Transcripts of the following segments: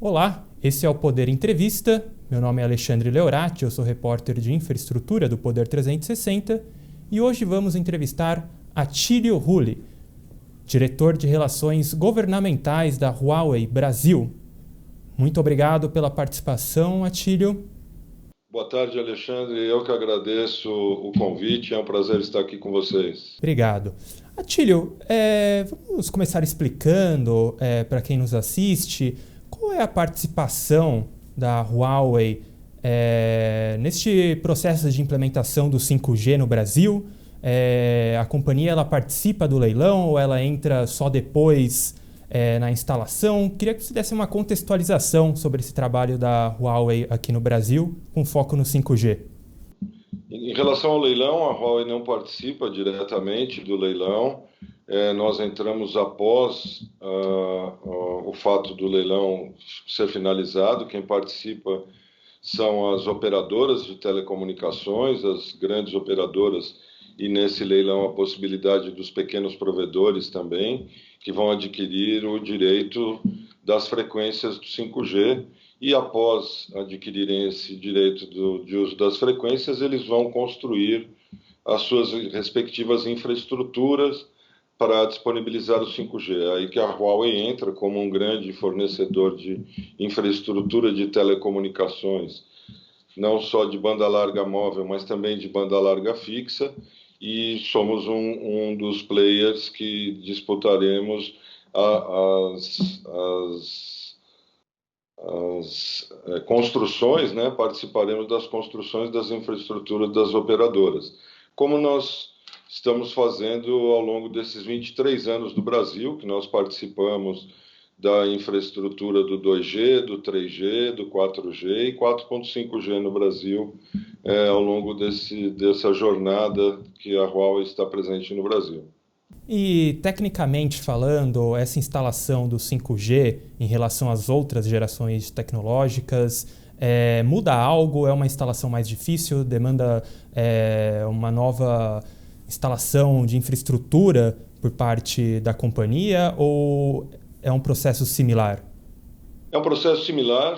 Olá, esse é o Poder Entrevista. Meu nome é Alexandre Leorati, eu sou repórter de infraestrutura do Poder 360 e hoje vamos entrevistar Atílio Rulli, diretor de Relações Governamentais da Huawei Brasil. Muito obrigado pela participação, Atílio. Boa tarde, Alexandre. Eu que agradeço o convite. É um prazer estar aqui com vocês. Obrigado. Atílio, vamos começar explicando para quem nos assiste qual é a participação da Huawei neste processo de implementação do 5G no Brasil. A companhia ela participa do leilão ou ela entra só depois na instalação? Queria que você desse uma contextualização sobre esse trabalho da Huawei aqui no Brasil, com foco no 5G. Em relação ao leilão, a Huawei não participa diretamente do leilão. Nós entramos após o fato do leilão ser finalizado. Quem participa são as operadoras de telecomunicações, as grandes operadoras, e nesse leilão a possibilidade dos pequenos provedores também, que vão adquirir o direito das frequências do 5G. E após adquirirem esse direito de uso das frequências, eles vão construir as suas respectivas infraestruturas para disponibilizar o 5G. É aí que a Huawei entra como um grande fornecedor de infraestrutura de telecomunicações, não só de banda larga móvel, mas também de banda larga fixa, e somos um dos players que disputaremos as construções, né? Participaremos das construções das infraestruturas das operadoras, como nós estamos fazendo ao longo desses 23 anos do Brasil, que nós participamos da infraestrutura do 2G, do 3G, do 4G e 4.5G no Brasil, ao longo dessa jornada que a Huawei está presente no Brasil. E, tecnicamente falando, essa instalação do 5G em relação às outras gerações tecnológicas muda algo? É uma instalação mais difícil? Demanda uma nova instalação de infraestrutura por parte da companhia? Ou é um processo similar? É um processo similar.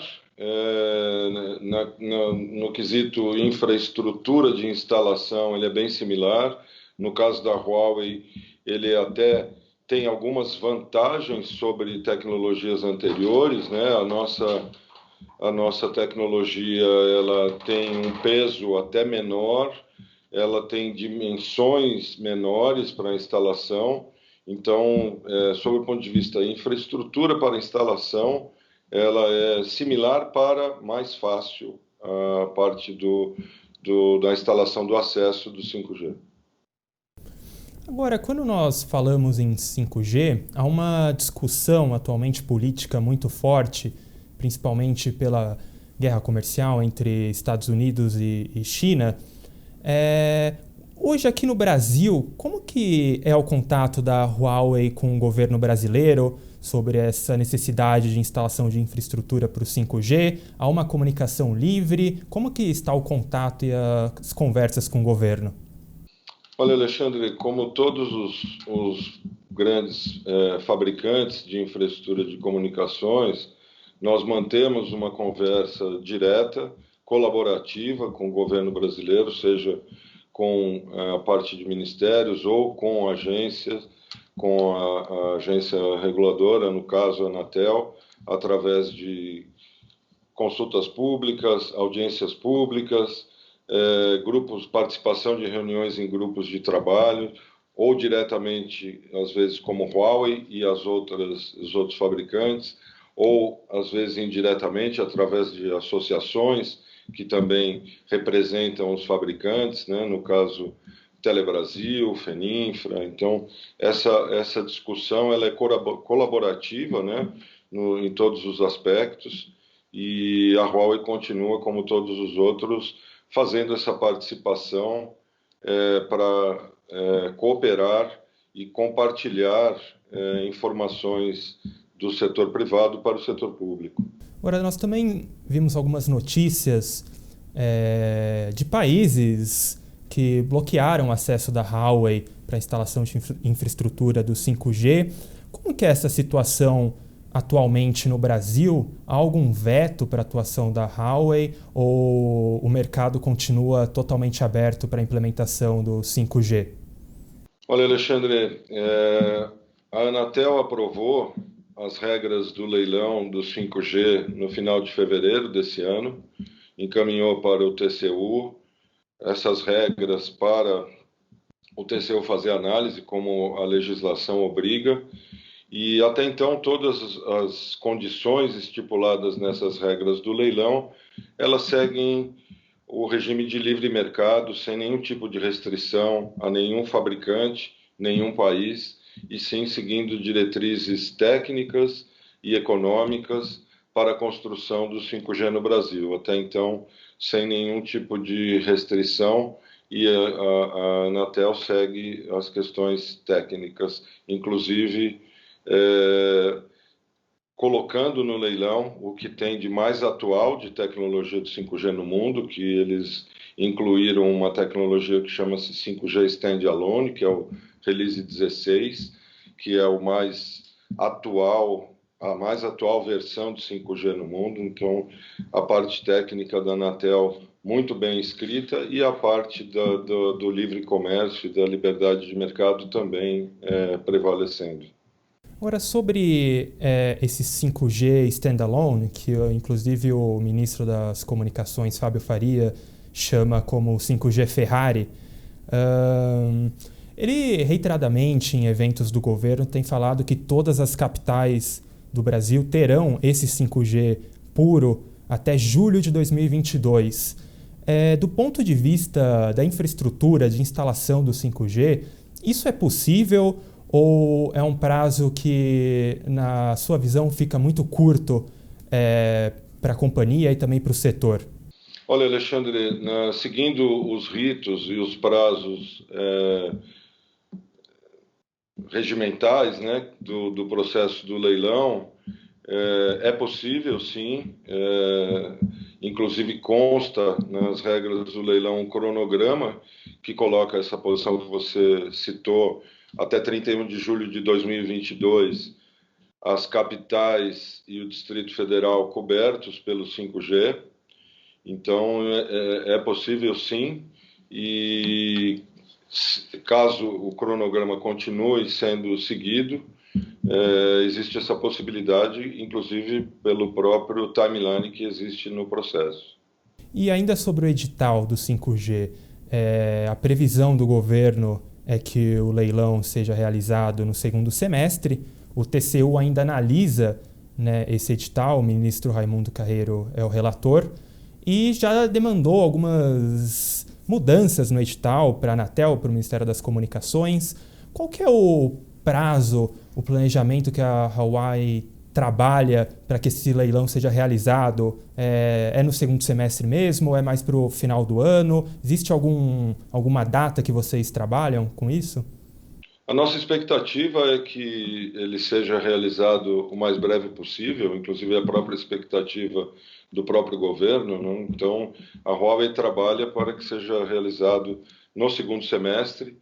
No quesito infraestrutura de instalação, ele é bem similar. No caso da Huawei, ele até tem algumas vantagens sobre tecnologias anteriores, né? A nossa tecnologia ela tem um peso até menor, ela tem dimensões menores para a instalação. Então, sob o ponto de vista infraestrutura para instalação, ela é similar para mais fácil a parte da instalação do acesso do 5G. Agora, quando nós falamos em 5G, há uma discussão atualmente política muito forte, principalmente pela guerra comercial entre Estados Unidos e China. Hoje, aqui no Brasil, como que é o contato da Huawei com o governo brasileiro sobre essa necessidade de instalação de infraestrutura para o 5G? Há uma comunicação livre? Como que está o contato e as conversas com o governo? Olha, Alexandre, como todos os grandes fabricantes de infraestrutura de comunicações, nós mantemos uma conversa direta, colaborativa com o governo brasileiro, seja com a parte de ministérios ou com agências, com a agência reguladora, no caso a Anatel, através de consultas públicas, audiências públicas, participação de reuniões em grupos de trabalho, ou diretamente, às vezes, como Huawei e os outros fabricantes, ou, às vezes, indiretamente, através de associações que também representam os fabricantes, né? No caso, Telebrasil, Feninfra. Então, essa discussão ela é colaborativa, né? Em todos os aspectos, e a Huawei continua, como todos os outros, fazendo essa participação para cooperar e compartilhar informações do setor privado para o setor público. Agora, nós também vimos algumas notícias de países que bloquearam o acesso da Huawei para a instalação de infraestrutura do 5G. Como que é essa situação atualmente no Brasil? Há algum veto para a atuação da Huawei ou o mercado continua totalmente aberto para a implementação do 5G? Olha, Alexandre, a Anatel aprovou as regras do leilão do 5G no final de fevereiro desse ano, encaminhou para o TCU essas regras para o TCU fazer análise, como a legislação obriga, e até então todas as condições estipuladas nessas regras do leilão, elas seguem o regime de livre mercado, sem nenhum tipo de restrição a nenhum fabricante, nenhum país, e sim seguindo diretrizes técnicas e econômicas para a construção do 5G no Brasil. Até então, sem nenhum tipo de restrição, e a Anatel segue as questões técnicas, inclusive colocando no leilão o que tem de mais atual de tecnologia do 5G no mundo, que eles incluíram uma tecnologia que chama-se 5G Standalone, que é o Release 16, que é o mais atual, a mais atual versão de 5G no mundo. Então, a parte técnica da Anatel muito bem escrita e a parte do livre comércio e da liberdade de mercado também prevalecendo. Agora, sobre esse 5G standalone, que inclusive o ministro das Comunicações, Fábio Faria, chama como 5G Ferrari, ele reiteradamente em eventos do governo tem falado que todas as capitais do Brasil terão esse 5G puro até julho de 2022. Do ponto de vista da infraestrutura de instalação do 5G, isso é possível? Ou é um prazo que, na sua visão, fica muito curto para a companhia e também para o setor? Olha, Alexandre, seguindo os ritos e os prazos regimentais, né, do processo do leilão, é possível, sim. Inclusive consta nas regras do leilão um cronograma que coloca essa posição que você citou, até 31 de julho de 2022, as capitais e o Distrito Federal cobertos pelo 5G. Então, é possível sim, e caso o cronograma continue sendo seguido, existe essa possibilidade, inclusive pelo próprio timeline que existe no processo. E ainda sobre o edital do 5G, a previsão do governo é que o leilão seja realizado no segundo semestre. O TCU ainda analisa, né, esse edital, o ministro Raimundo Carreiro é o relator, e já demandou algumas mudanças no edital para a Anatel, para o Ministério das Comunicações. Qual que é o prazo, o planejamento que a Huawei trabalha para que esse leilão seja realizado? É no segundo semestre mesmo ou é mais para o final do ano? Existe alguma data que vocês trabalham com isso? A nossa expectativa é que ele seja realizado o mais breve possível, inclusive a própria expectativa do próprio governo, né? Então, a Huawei trabalha para que seja realizado no segundo semestre.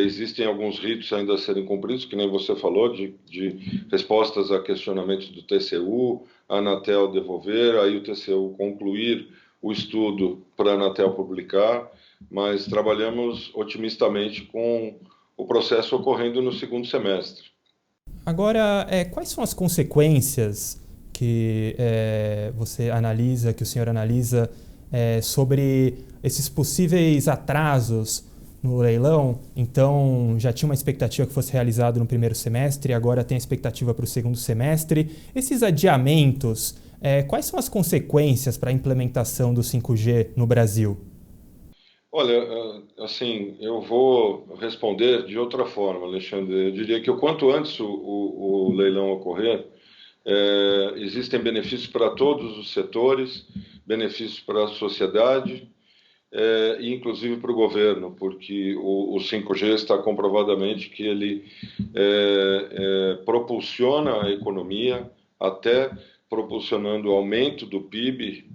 Existem alguns ritos ainda a serem cumpridos, que nem você falou, de respostas a questionamentos do TCU, a Anatel devolver, aí o TCU concluir o estudo para a Anatel publicar, mas trabalhamos otimistamente com o processo ocorrendo no segundo semestre. Agora, quais são as consequências que você analisa, que o senhor analisa sobre esses possíveis atrasos no leilão? Então, já tinha uma expectativa que fosse realizado no primeiro semestre, agora tem a expectativa para o segundo semestre. Esses adiamentos, quais são as consequências para a implementação do 5G no Brasil? Olha, assim, eu vou responder de outra forma, Alexandre. Eu diria que o quanto antes o leilão ocorrer, existem benefícios para todos os setores, benefícios para a sociedade, e inclusive para o governo, porque o 5G está comprovadamente que ele propulsiona a economia, até propulsionando o aumento do PIB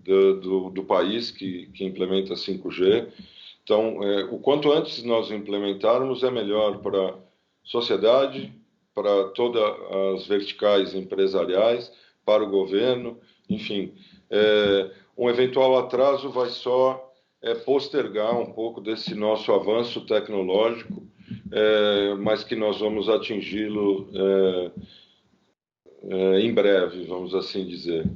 do país que implementa 5G. Então, o quanto antes nós implementarmos é melhor para a sociedade, para todas as verticais empresariais, para o governo, enfim. Um eventual atraso vai só postergar um pouco desse nosso avanço tecnológico, mas que nós vamos atingi-lo em breve, vamos assim dizer.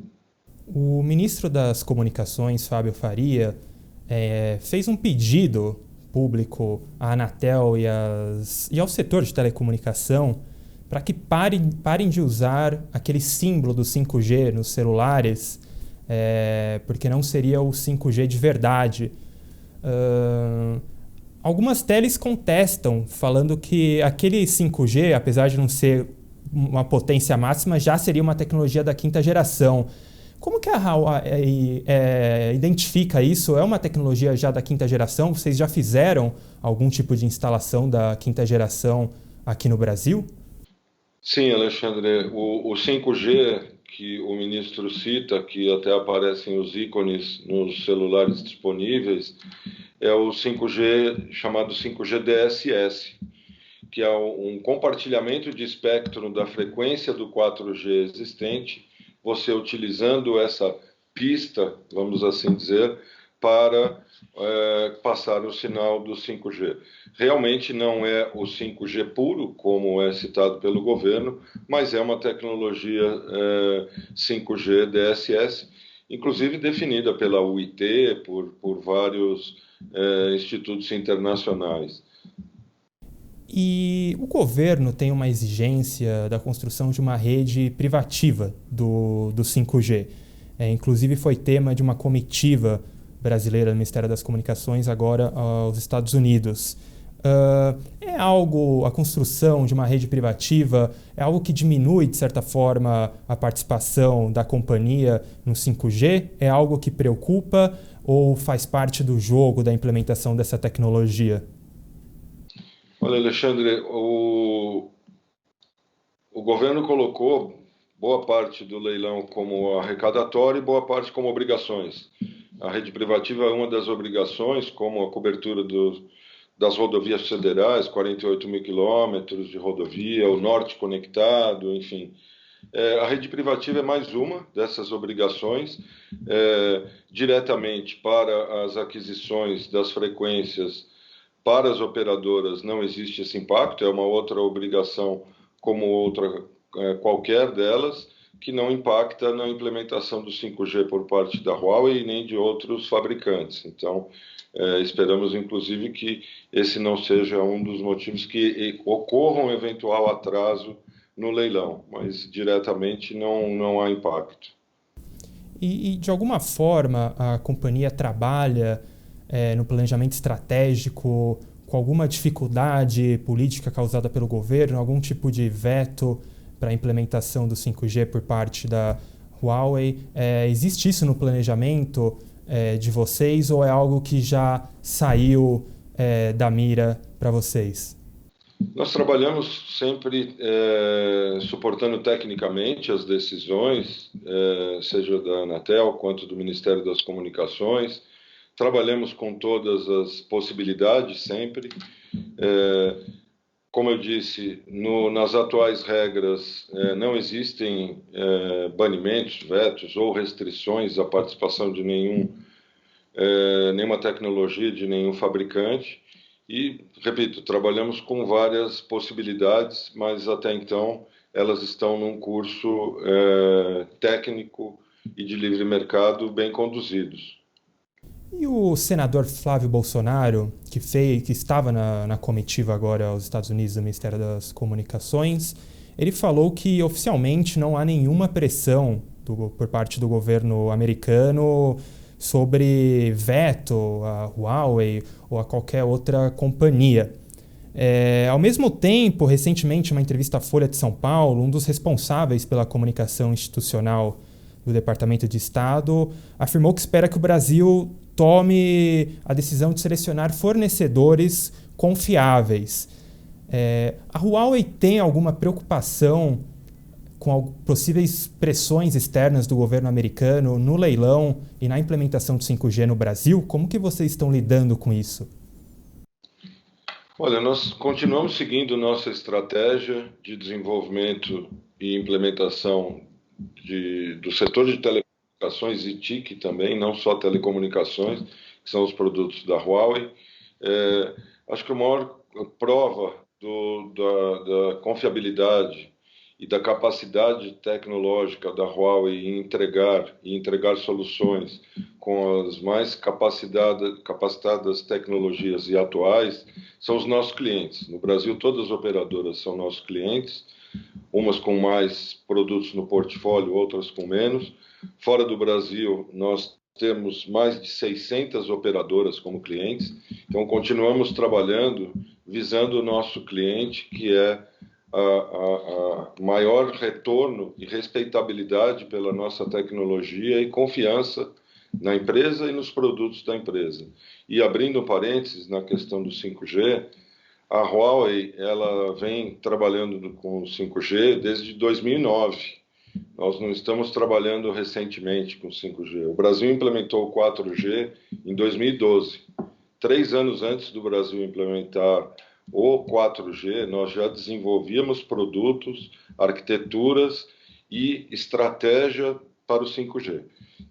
O ministro das Comunicações, Fábio Faria, fez um pedido público à Anatel e ao setor de telecomunicação para que parem de usar aquele símbolo do 5G nos celulares, porque não seria o 5G de verdade. Algumas teles contestam, falando que aquele 5G, apesar de não ser uma potência máxima, já seria uma tecnologia da quinta geração. Como que a Huawei identifica isso? É uma tecnologia já da quinta geração? Vocês já fizeram algum tipo de instalação da quinta geração aqui no Brasil? Sim, Alexandre. O 5G que o ministro cita, que até aparecem os ícones nos celulares disponíveis, é o 5G chamado 5G DSS, que é um compartilhamento de espectro da frequência do 4G existente, você utilizando essa pista, vamos assim dizer, para passar o sinal do 5G. Realmente não é o 5G puro, como é citado pelo governo, mas é uma tecnologia 5G DSS, inclusive definida pela UIT, por vários institutos internacionais. E o governo tem uma exigência da construção de uma rede privativa do 5G. Inclusive foi tema de uma comitiva brasileira do Ministério das Comunicações agora aos Estados Unidos. A construção de uma rede privativa é algo que diminui, de certa forma, a participação da companhia no 5G? É algo que preocupa ou faz parte do jogo da implementação dessa tecnologia? Olha, Alexandre, o governo colocou boa parte do leilão como arrecadatório e boa parte como obrigações. A rede privativa é uma das obrigações, como a cobertura das rodovias federais, 48 mil quilômetros de rodovia, o norte conectado, enfim. A rede privativa é mais uma dessas obrigações, diretamente para as aquisições das frequências. Para as operadoras não existe esse impacto, é uma outra obrigação como outra qualquer delas, que não impacta na implementação do 5G por parte da Huawei e nem de outros fabricantes. Então, esperamos, inclusive, que esse não seja um dos motivos que ocorra um eventual atraso no leilão, mas diretamente não há impacto. E de alguma forma, a companhia trabalha no planejamento estratégico com alguma dificuldade política causada pelo governo, algum tipo de veto para a implementação do 5G por parte da Huawei? Existe isso no planejamento de vocês ou é algo que já saiu da mira para vocês? Nós trabalhamos sempre suportando tecnicamente as decisões, seja da Anatel quanto do Ministério das Comunicações. Trabalhamos com todas as possibilidades sempre. Como eu disse, nas atuais regras não existem banimentos, vetos ou restrições à participação de nenhuma tecnologia de nenhum fabricante. E, repito, trabalhamos com várias possibilidades, mas até então elas estão num curso técnico e de livre mercado bem conduzidos. E o senador Flávio Bolsonaro, que estava na comitiva agora aos Estados Unidos do Ministério das Comunicações, ele falou que oficialmente não há nenhuma pressão por parte do governo americano sobre veto a Huawei ou a qualquer outra companhia. Ao mesmo tempo, recentemente, em uma entrevista à Folha de São Paulo, um dos responsáveis pela comunicação institucional do Departamento de Estado afirmou que espera que o Brasil tome a decisão de selecionar fornecedores confiáveis. A Huawei tem alguma preocupação com possíveis pressões externas do governo americano no leilão e na implementação de 5G no Brasil? Como que vocês estão lidando com isso? Olha, nós continuamos seguindo nossa estratégia de desenvolvimento e implementação do setor de telecomunicações e TIC também, não só telecomunicações, que são os produtos da Huawei. Acho que a maior prova da confiabilidade e da capacidade tecnológica da Huawei em entregar soluções com as mais capacitadas tecnologias e atuais são os nossos clientes. No Brasil, todas as operadoras são nossos clientes, umas com mais produtos no portfólio, outras com menos. Fora do Brasil, nós temos mais de 600 operadoras como clientes, então continuamos trabalhando visando o nosso cliente, que é a maior retorno e respeitabilidade pela nossa tecnologia e confiança na empresa e nos produtos da empresa. E abrindo um parênteses na questão do 5G, a Huawei ela vem trabalhando com o 5G desde 2009. Nós não estamos trabalhando recentemente com 5G. O Brasil implementou o 4G em 2012. 3 anos antes do Brasil implementar o 4G, nós já desenvolvíamos produtos, arquiteturas e estratégia para o 5G.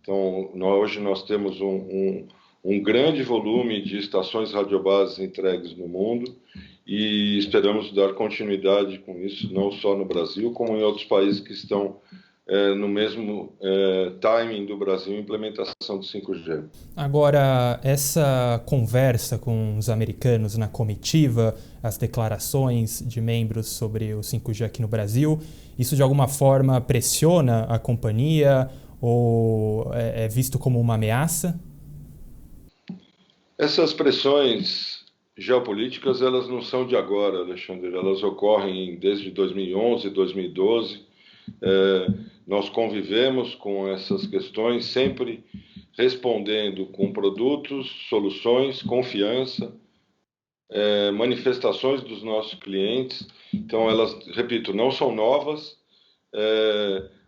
Então, hoje nós temos um grande volume de estações radiobases entregues no mundo e esperamos dar continuidade com isso, não só no Brasil, como em outros países que estão no mesmo timing do Brasil, implementação do 5G. Agora, essa conversa com os americanos na comitiva, as declarações de membros sobre o 5G aqui no Brasil, isso de alguma forma pressiona a companhia ou é visto como uma ameaça? Essas pressões geopolíticas, elas não são de agora, Alexandre, elas ocorrem desde 2011, 2012. Nós convivemos com essas questões, sempre respondendo com produtos, soluções, confiança, manifestações dos nossos clientes. Então, elas, repito, não são novas.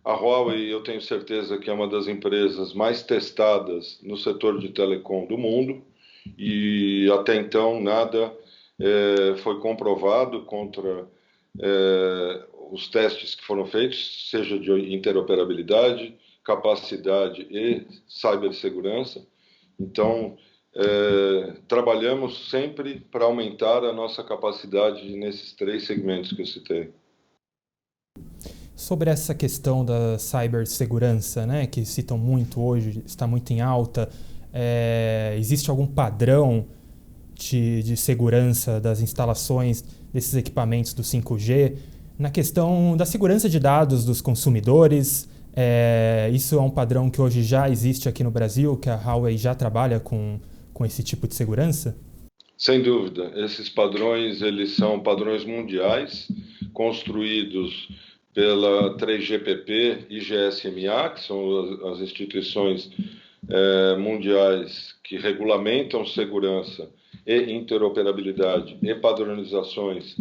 A Huawei, eu tenho certeza que é uma das empresas mais testadas no setor de telecom do mundo e até então nada foi comprovado contra os testes que foram feitos, seja de interoperabilidade, capacidade e cibersegurança. Então, trabalhamos sempre para aumentar a nossa capacidade nesses 3 segmentos que eu citei. Sobre essa questão da cibersegurança, né, que citam muito hoje, está muito em alta, existe algum padrão de segurança das instalações desses equipamentos do 5G? Na questão da segurança de dados dos consumidores, isso é um padrão que hoje já existe aqui no Brasil, que a Huawei já trabalha com esse tipo de segurança? Sem dúvida, esses padrões eles são padrões mundiais, construídos pela 3GPP e GSMA, que são as instituições mundiais que regulamentam segurança e interoperabilidade e padronizações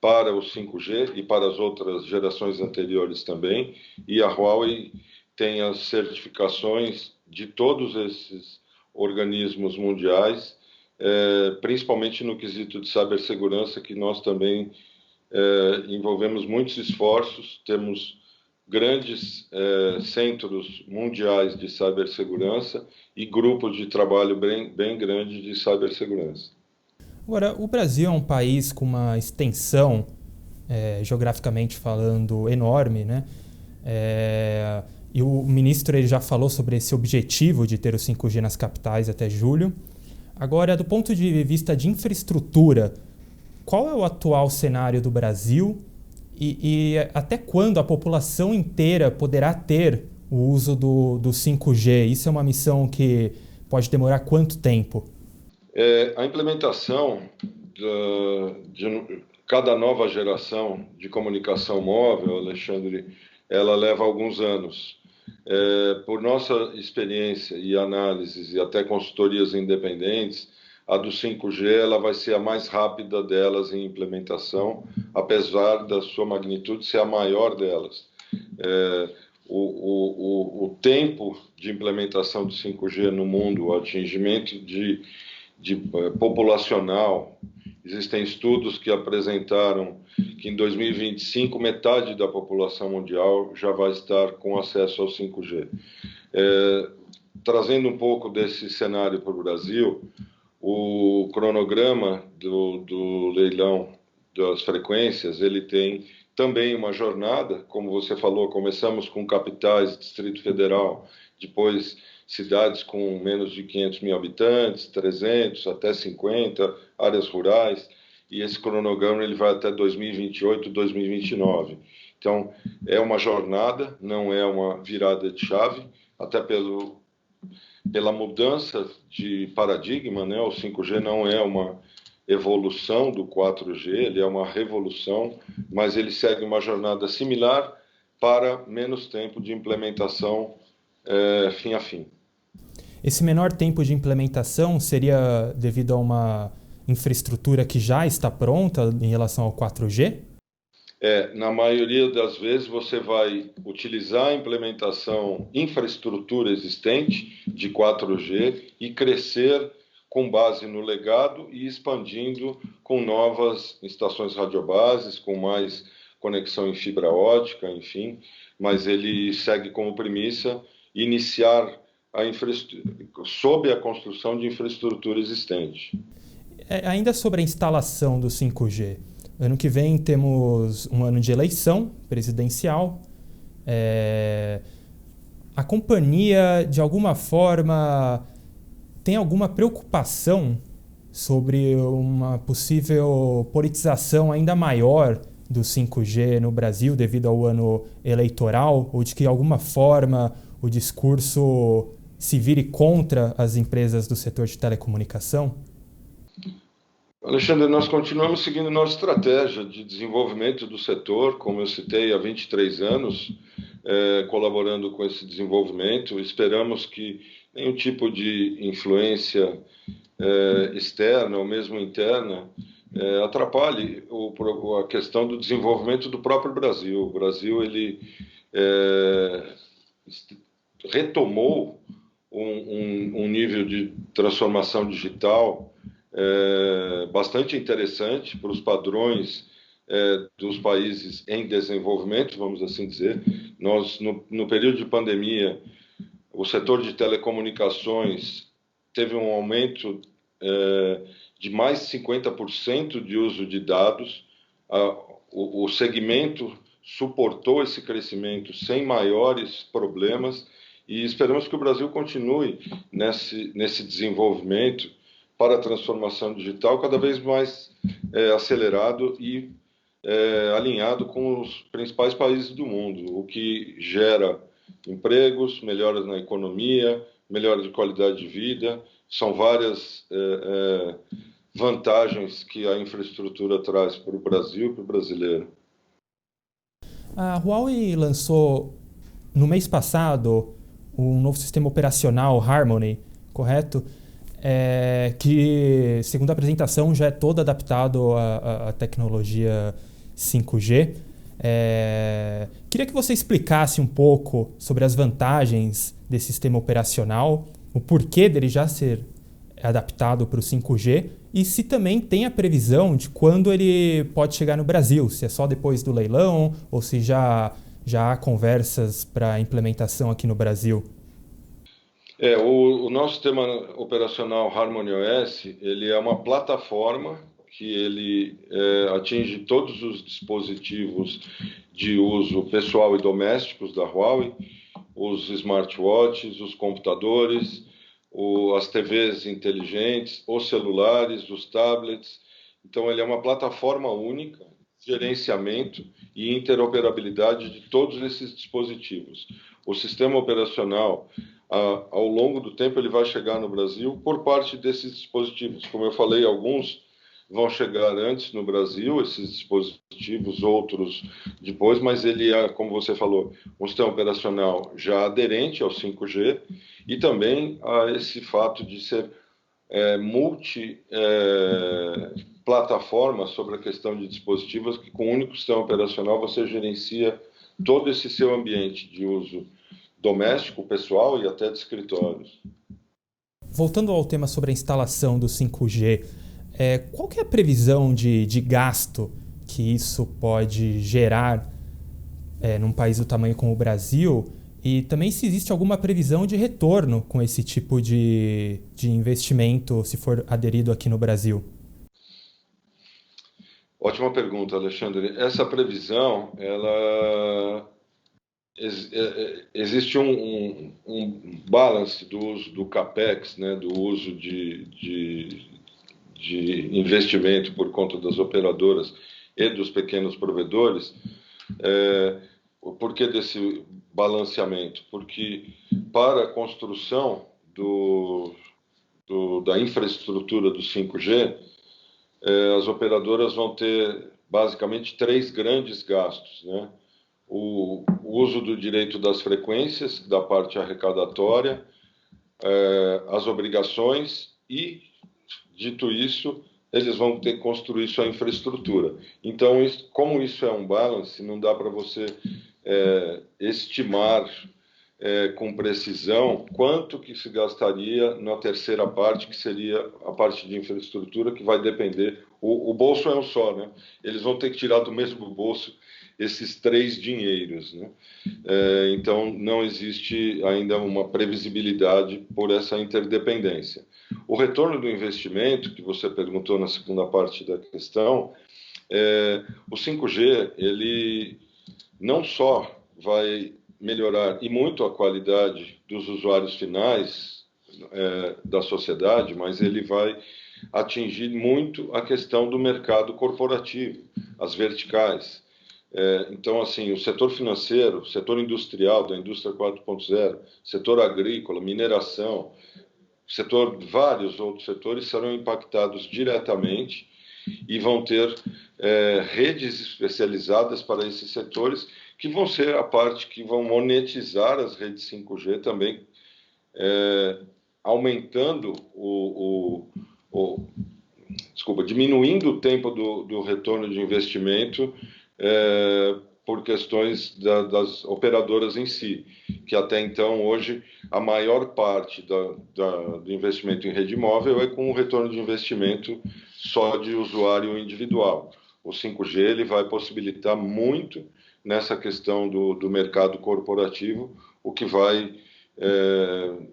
para o 5G e para as outras gerações anteriores também. E a Huawei tem as certificações de todos esses organismos mundiais, principalmente no quesito de cibersegurança, que nós também envolvemos muitos esforços, temos grandes centros mundiais de cibersegurança e grupos de trabalho bem grandes de cibersegurança. Agora, o Brasil é um país com uma extensão, geograficamente falando, enorme, né? E o ministro ele já falou sobre esse objetivo de ter o 5G nas capitais até julho. Agora, do ponto de vista de infraestrutura, qual é o atual cenário do Brasil e até quando a população inteira poderá ter o uso do 5G? Isso é uma missão que pode demorar quanto tempo? A implementação de cada nova geração de comunicação móvel, Alexandre, ela leva alguns anos. Por nossa experiência e análises e até consultorias independentes, a do 5G ela vai ser a mais rápida delas em implementação, apesar da sua magnitude ser a maior delas. O tempo de implementação do 5G no mundo, o atingimento de populacional Existem estudos que apresentaram que em 2025 metade da população mundial já vai estar com acesso ao 5G. Trazendo um pouco desse cenário para o Brasil, o cronograma do leilão das frequências, ele tem também uma jornada, como você falou, começamos com capitais, Distrito Federal, depois cidades com menos de 500 mil habitantes, 300 até 50, áreas rurais, e esse cronograma ele vai até 2028, 2029. Então, é uma jornada, não é uma virada de chave, até pela mudança de paradigma, né? O 5G não é uma evolução do 4G, ele é uma revolução, mas ele segue uma jornada similar para menos tempo de implementação fim a fim. Esse menor tempo de implementação seria devido a uma infraestrutura que já está pronta em relação ao 4G? Na maioria das vezes você vai utilizar a implementação infraestrutura existente de 4G e crescer com base no legado e expandindo com novas estações radiobases, com mais conexão em fibra ótica, enfim, mas ele segue como premissa iniciar sob a construção de infraestrutura existente. Ainda sobre a instalação do 5G, ano que vem temos um ano de eleição presidencial. A companhia, de alguma forma, tem alguma preocupação sobre uma possível politização ainda maior do 5G no Brasil devido ao ano eleitoral, ou de que, de alguma forma, o discurso se vire contra as empresas do setor de telecomunicação? Alexandre, nós continuamos seguindo nossa estratégia de desenvolvimento do setor, como eu citei, há 23 anos, colaborando com esse desenvolvimento. Esperamos que nenhum tipo de influência externa ou mesmo interna atrapalhe a questão do desenvolvimento do próprio Brasil. O Brasil ele retomou um nível de transformação digital bastante interessante para os padrões dos países em desenvolvimento, vamos assim dizer. Nós, no período de pandemia, o setor de telecomunicações teve um aumento de mais de 50% de uso de dados. O segmento suportou esse crescimento sem maiores problemas e esperamos que o Brasil continue nesse desenvolvimento para a transformação digital cada vez mais acelerado e alinhado com os principais países do mundo, o que gera empregos, melhoras na economia, melhora de qualidade de vida. São várias vantagens que a infraestrutura traz para o Brasil e para o brasileiro. A Huawei lançou no mês passado um novo sistema operacional Harmony, correto? Que, segundo a apresentação, já é todo adaptado à tecnologia 5G. Queria que você explicasse um pouco sobre as vantagens desse sistema operacional, o porquê dele já ser adaptado para o 5G e se também tem a previsão de quando ele pode chegar no Brasil, se é só depois do leilão ou se já há conversas para implementação aqui no Brasil. O nosso sistema operacional Harmony OS, ele é uma plataforma que ele atinge todos os dispositivos de uso pessoal e domésticos da Huawei, os smartwatches, os computadores, as TVs inteligentes, os celulares, os tablets. Então, ele é uma plataforma única, gerenciamento e interoperabilidade de todos esses dispositivos. O sistema operacional, ao longo do tempo, ele vai chegar no Brasil por parte desses dispositivos. Como eu falei, alguns vão chegar antes no Brasil, esses dispositivos, outros depois, mas ele é, como você falou, um sistema operacional já aderente ao 5G e também a esse fato de ser multi-plataforma sobre a questão de dispositivos, que com um único sistema operacional você gerencia todo esse seu ambiente de uso doméstico, pessoal e até de escritórios. Voltando ao tema sobre a instalação do 5G, qual que é a previsão de gasto que isso pode gerar num país do tamanho como o Brasil? E também se existe alguma previsão de retorno com esse tipo de investimento, se for aderido aqui no Brasil? Ótima pergunta, Alexandre. Essa previsão, existe um balance do uso do CAPEX, né, do uso de investimento por conta das operadoras e dos pequenos provedores. Por que desse balanceamento? Porque para a construção da infraestrutura do 5G, as operadoras vão ter basicamente 3 grandes gastos, né? O uso do direito das frequências, da parte arrecadatória, as obrigações e, dito isso, eles vão ter que construir sua infraestrutura. Então, como isso é um balance, não dá para você estimar com precisão quanto que se gastaria na terceira parte, que seria a parte de infraestrutura, que vai depender. O bolso é um só, né? Eles vão ter que tirar do mesmo bolso esses 3 dinheiros, né? Então, não existe ainda uma previsibilidade por essa interdependência. O retorno do investimento, que você perguntou na segunda parte da questão, o 5G, ele não só vai melhorar e muito a qualidade dos usuários finais da sociedade, mas ele vai atingir muito a questão do mercado corporativo, as verticais. Então, assim, o setor financeiro, o setor industrial, da indústria 4.0, setor agrícola, mineração, vários outros setores serão impactados diretamente e vão ter redes especializadas para esses setores, que vão ser a parte que vão monetizar as redes 5G também, aumentando diminuindo o tempo do retorno de investimento por questões das operadoras em si, que até então, hoje, a maior parte do investimento em rede móvel é com o retorno de investimento só de usuário individual. O 5G ele vai possibilitar muito nessa questão do mercado corporativo, o que vai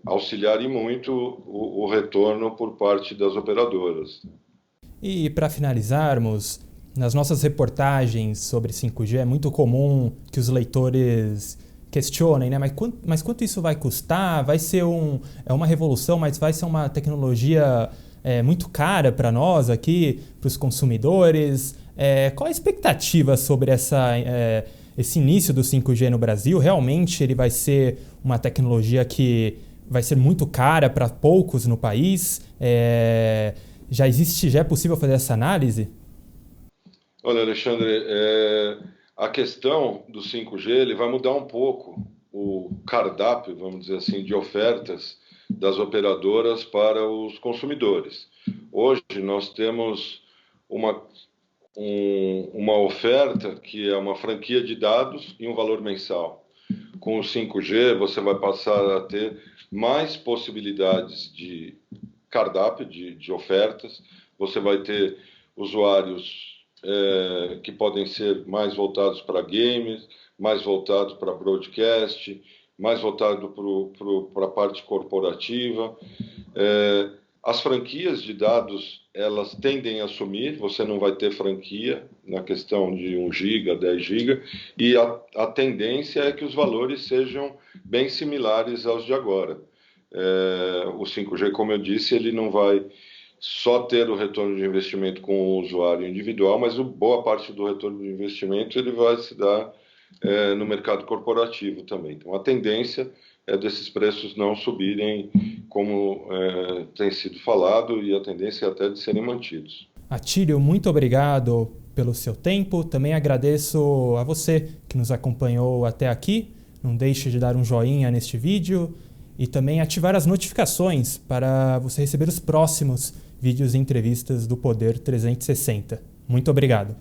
auxiliar e muito o retorno por parte das operadoras. E para finalizarmos, nas nossas reportagens sobre 5G é muito comum que os leitores questionem, né? Mas quanto isso vai custar? Vai ser uma revolução, mas vai ser uma tecnologia muito cara para nós aqui, para os consumidores. Qual a expectativa sobre esse início do 5G no Brasil? Realmente ele vai ser uma tecnologia que vai ser muito cara para poucos no país? Já é possível fazer essa análise? Olha, Alexandre, a questão do 5G ele vai mudar um pouco o cardápio, vamos dizer assim, de ofertas das operadoras para os consumidores. Hoje nós temos uma oferta que é uma franquia de dados e um valor mensal. Com o 5G você vai passar a ter mais possibilidades de cardápio, de ofertas. Você vai ter usuários que podem ser mais voltados para games, mais voltados para broadcast, mais voltado para a parte corporativa. As franquias de dados, elas tendem a sumir, você não vai ter franquia na questão de 1 GB, 10 GB, e a tendência é que os valores sejam bem similares aos de agora. O 5G, como eu disse, ele não vai só ter o retorno de investimento com o usuário individual, mas boa parte do retorno de investimento ele vai se dar no mercado corporativo também. Então, a tendência é desses preços não subirem como tem sido falado, e a tendência é até de serem mantidos. Atílio, muito obrigado pelo seu tempo. Também agradeço a você que nos acompanhou até aqui. Não deixe de dar um joinha neste vídeo e também ativar as notificações para você receber os próximos vídeos e entrevistas do Poder 360. Muito obrigado.